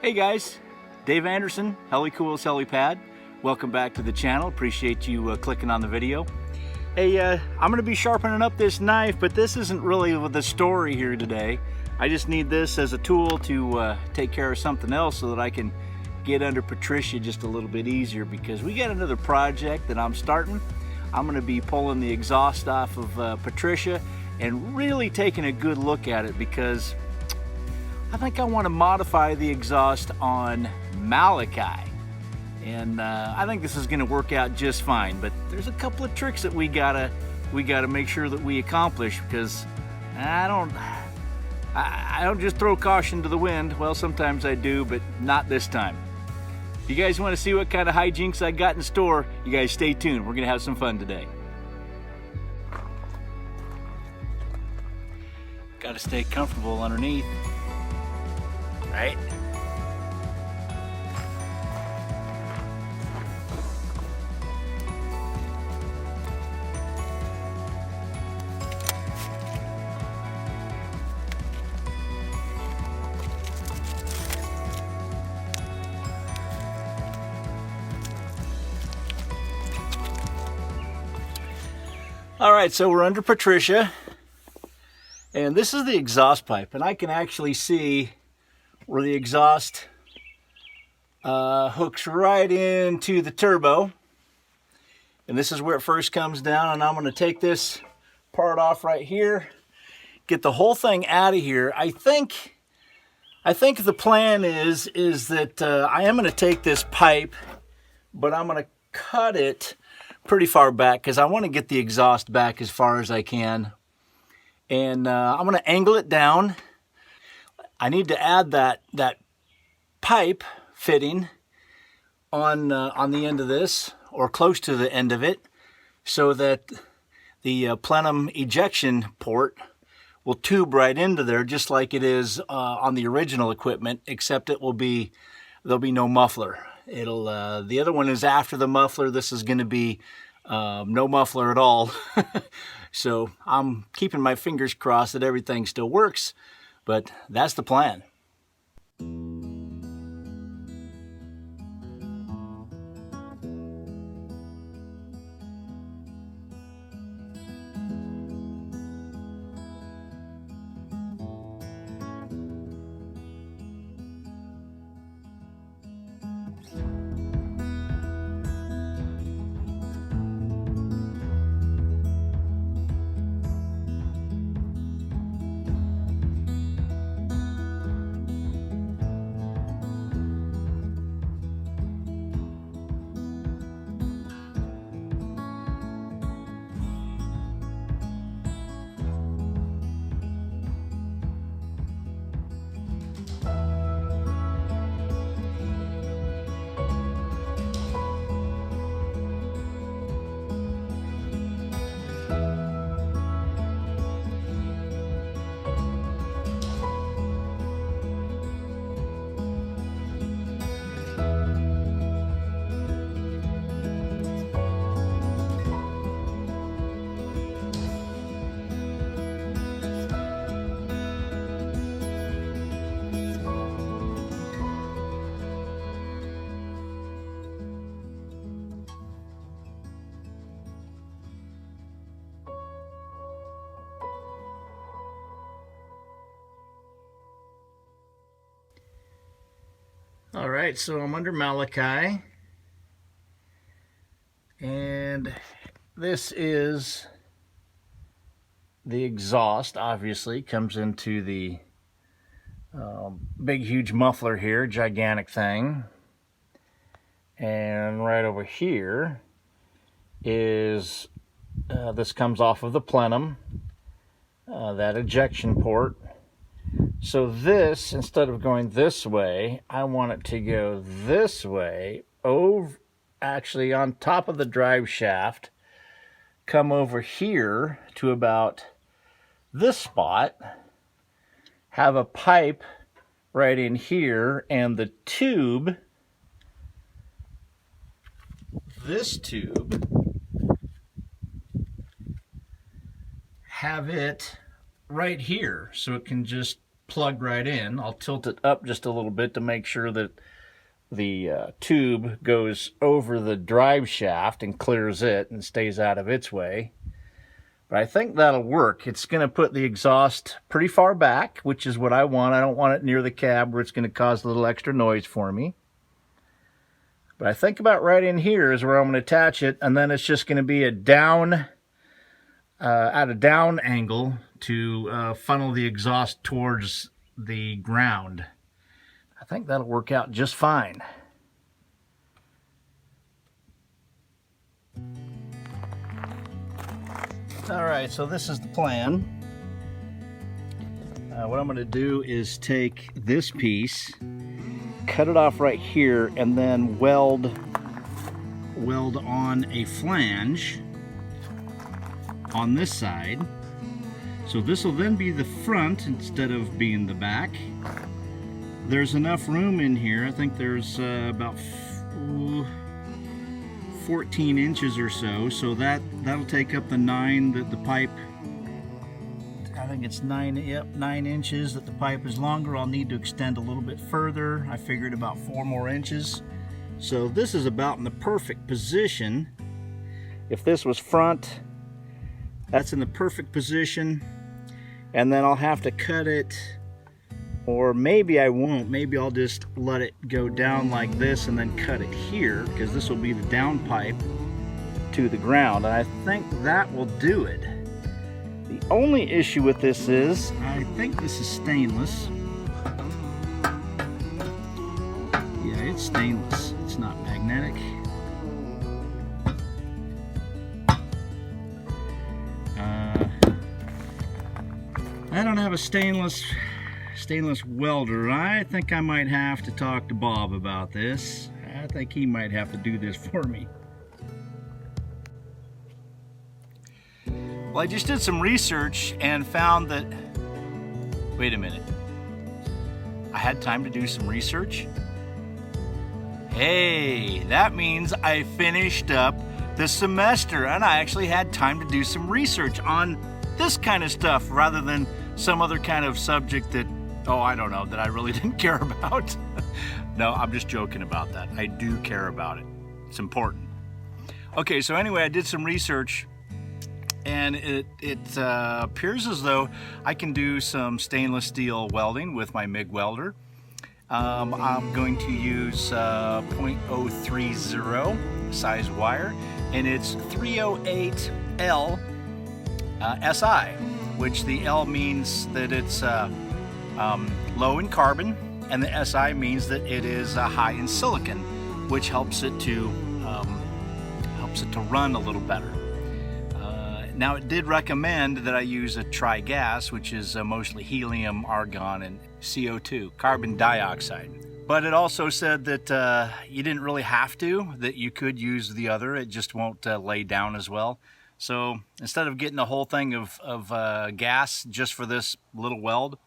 Hey guys, Dave Anderson, Helicool's Helipad. Welcome back to the channel. Appreciate you clicking on the video. Hey, I'm going to be sharpening up this knife, but this isn't really the story here today. I just need this as a tool to take care of something else so that I can get under Patricia just a little bit easier, because we got another project that I'm starting. I'm going to be pulling the exhaust off of Patricia and really taking a good look at it, because I think I want to modify the exhaust on Malachi. And I think this is going to work out just fine, but there's a couple of tricks that we gotta make sure that we accomplish, because I don't just throw caution to the wind. Well, sometimes I do, but not this time. If you guys want to see what kind of hijinks I got in store, you guys stay tuned. We're gonna have some fun today. Got to stay comfortable underneath, right? All right, so we're under Patricia, and this is the exhaust pipe, and I can actually see where the exhaust hooks right into the turbo, and this is where it first comes down. And I'm going to take this part off right here, get the whole thing out of here. I think the plan is that I am going to take this pipe, but I'm going to cut it pretty far back because I want to get the exhaust back as far as I can. And I'm going to angle it down. I need to add that pipe fitting on the end of this, or close to the end of it, so that the plenum ejection port will tube right into there, just like it is on the original equipment, except there'll be no muffler. The other one is after the muffler. This is going to be no muffler at all. So I'm keeping my fingers crossed that everything still works, but that's the plan. All right, so I'm under Malachi, and this is the exhaust. Obviously comes into the big huge muffler here, gigantic thing, and right over here is this comes off of the plenum, that ejection port. So this, instead of going this way, I want it to go this way, over, actually on top of the drive shaft, come over here to about this spot, have a pipe right in here, and the tube, this tube, have it right here, so it can just plugged right in. I'll tilt it up just a little bit to make sure that the tube goes over the drive shaft and clears it and stays out of its way. But I think that'll work. It's going to put the exhaust pretty far back, which is what I want. I don't want it near the cab where it's going to cause a little extra noise for me. But I think about right in here is where I'm going to attach it, and then it's just going to be a down, at a down angle to funnel the exhaust towards the ground. I think that'll work out just fine. Alright, so this is the plan. What I'm going to do is take this piece, cut it off right here, and then weld on a flange on this side. So this will then be the front instead of being the back. There's enough room in here. I think there's about 14 inches or so. So that'll take up the 9 that the pipe. I think it's 9. Yep, 9 inches that the pipe is longer. I'll need to extend a little bit further. I figured about 4 more inches. So this is about in the perfect position. If this was front, that's in the perfect position. And then I'll have to cut it, or maybe I won't. Maybe I'll just let it go down like this and then cut it here, because this will be the down pipe to the ground. And I think that will do it. The only issue with this is, I think this is stainless. Yeah, it's stainless. It's not magnetic. I don't have a stainless welder. I think I might have to talk to Bob about this. I think he might have to do this for me. Well, I just did some research and found that, wait a minute, I had time to do some research? Hey, that means I finished up the semester and I actually had time to do some research on this kind of stuff rather than some other kind of subject that, oh, I don't know, that I really didn't care about. No, I'm just joking about that. I do care about it. It's important. Okay, so anyway, I did some research, and it appears as though I can do some stainless steel welding with my MIG welder. I'm going to use 0.030 size wire, and it's 308L SI, which the L means that it's low in carbon, and the SI means that it is high in silicon, which helps it to run a little better. Now, it did recommend that I use a tri-gas, which is mostly helium, argon, and CO2, carbon dioxide. But it also said that you didn't really have to, that you could use the other. It just won't lay down as well. So instead of getting a whole thing of gas just for this little weld,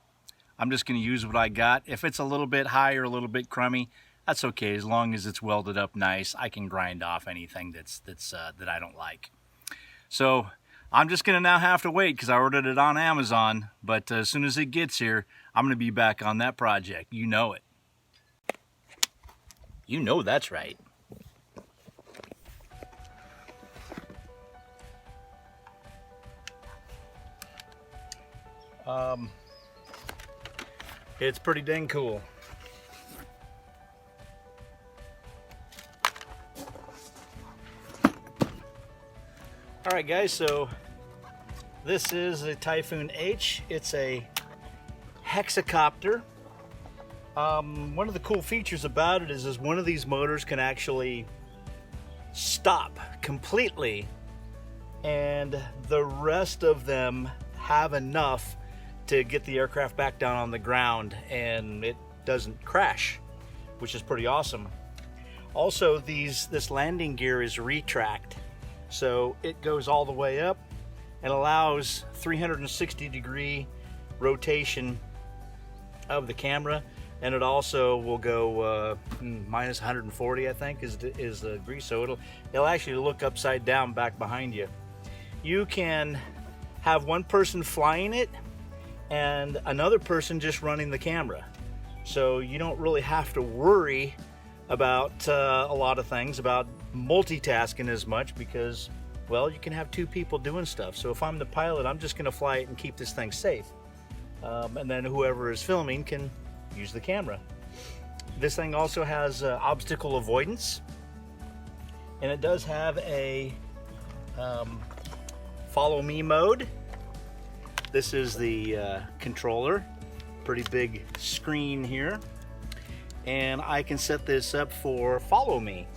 I'm just going to use what I got. If it's a little bit high or a little bit crummy, that's okay. As long as it's welded up nice, I can grind off anything that I don't like. So I'm just going to now have to wait because I ordered it on Amazon. But as soon as it gets here, I'm going to be back on that project. You know it. You know that's right. It's pretty dang cool. All right, guys, so this is a Typhoon H. It's a hexacopter. One of the cool features about it is one of these motors can actually stop completely, and the rest of them have enough to get the aircraft back down on the ground, and it doesn't crash, which is pretty awesome. Also, this landing gear is retract, so it goes all the way up and allows 360-degree rotation of the camera, and it also will go minus 140, I think, is the degree. So it'll actually look upside down back behind you. You can have one person flying it, and another person just running the camera. So you don't really have to worry about a lot of things, about multitasking as much, because, well, you can have two people doing stuff. So if I'm the pilot, I'm just gonna fly it and keep this thing safe. And then whoever is filming can use the camera. This thing also has obstacle avoidance, and it does have a follow me mode. This is the controller, pretty big screen here, and I can set this up for follow me.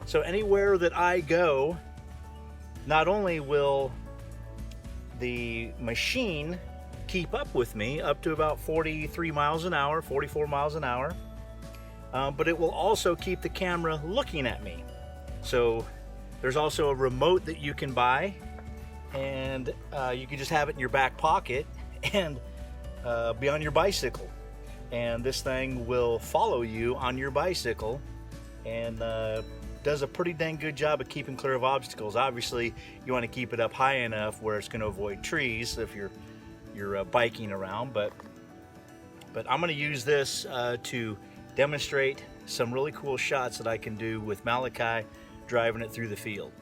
So anywhere that I go, not only will the machine keep up with me up to about 43 miles an hour, 44 miles an hour, but it will also keep the camera looking at me. So there's also a remote that you can buy, and you can just have it in your back pocket and be on your bicycle. And this thing will follow you on your bicycle and does a pretty dang good job of keeping clear of obstacles. Obviously, you want to keep it up high enough where it's going to avoid trees if you're biking around. But I'm going to use this to demonstrate some really cool shots that I can do with Malachi driving it through the field.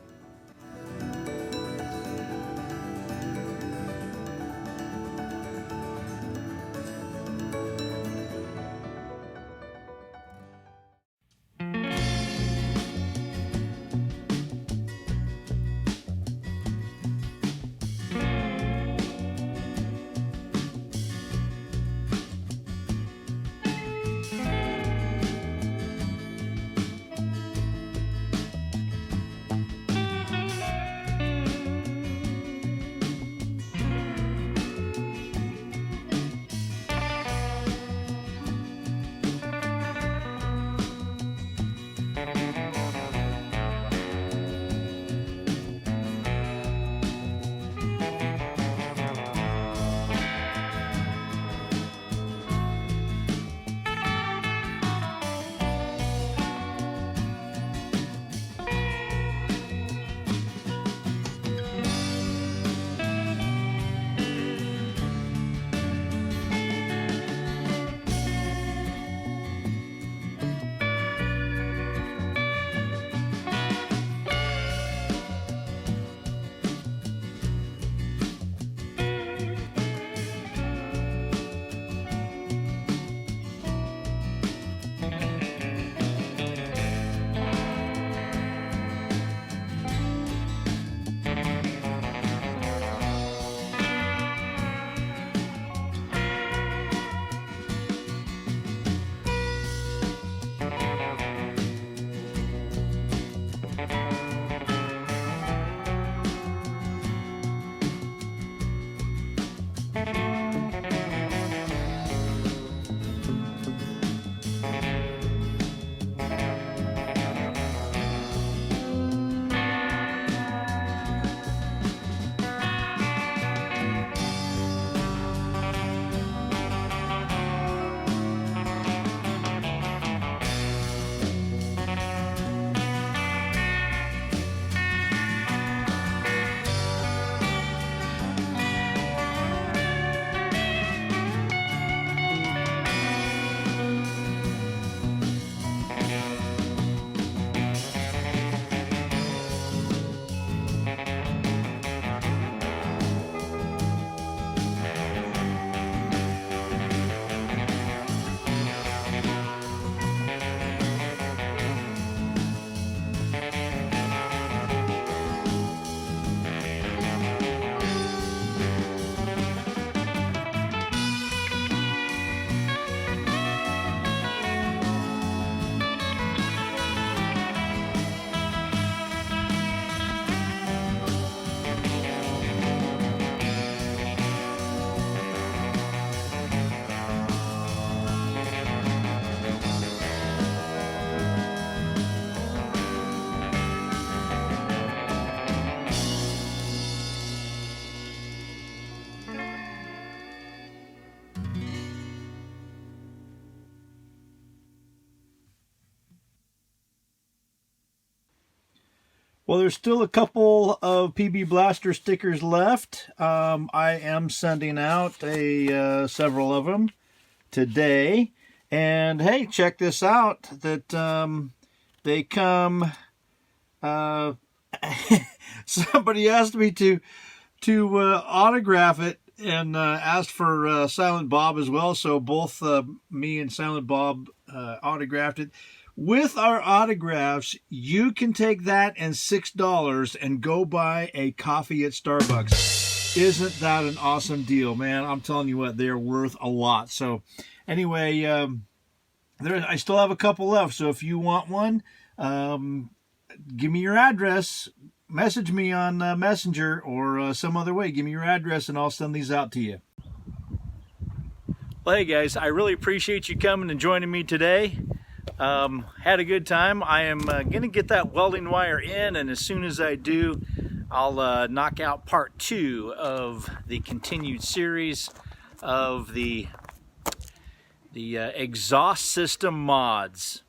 Well, there's still a couple of PB Blaster stickers left. I am sending out several of them today. And hey, check this out, that they come, somebody asked me to autograph it, and asked for Silent Bob as well. So both me and Silent Bob autographed it. With our autographs, you can take that and $6 and go buy a coffee at Starbucks. Isn't that an awesome deal, man? I'm telling you what, they're worth a lot. So anyway, I still have a couple left. So if you want one, give me your address. Message me on Messenger or some other way. Give me your address and I'll send these out to you. Well, hey guys, I really appreciate you coming and joining me today. Had a good time. I am going to get that welding wire in, and as soon as I do, I'll knock out part 2 of the continued series of the exhaust system mods.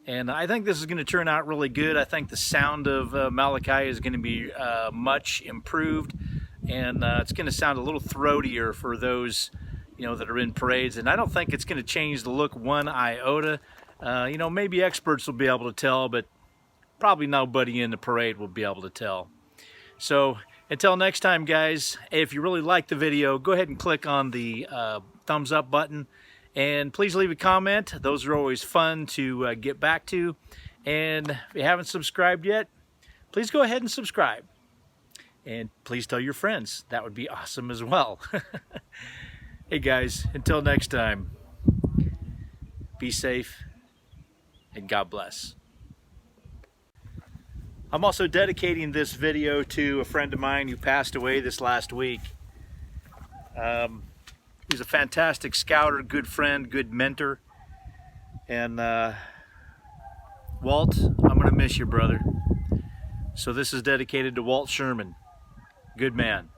And I think this is going to turn out really good. I think the sound of Malachi is going to be much improved, and it's going to sound a little throatier for those, that are in parades. And I don't think it's going to change the look one iota. Maybe experts will be able to tell, but probably nobody in the parade will be able to tell. So until next time, guys, if you really like the video, go ahead and click on the thumbs up button. And please leave a comment. Those are always fun to get back to. And if you haven't subscribed yet, please go ahead and subscribe. And please tell your friends. That would be awesome as well. Hey guys, until next time, be safe and God bless. I'm also dedicating this video to a friend of mine who passed away this last week. He's a fantastic scouter, good friend, good mentor. And Walt, I'm going to miss you, brother. So this is dedicated to Walt Sherman. Good man.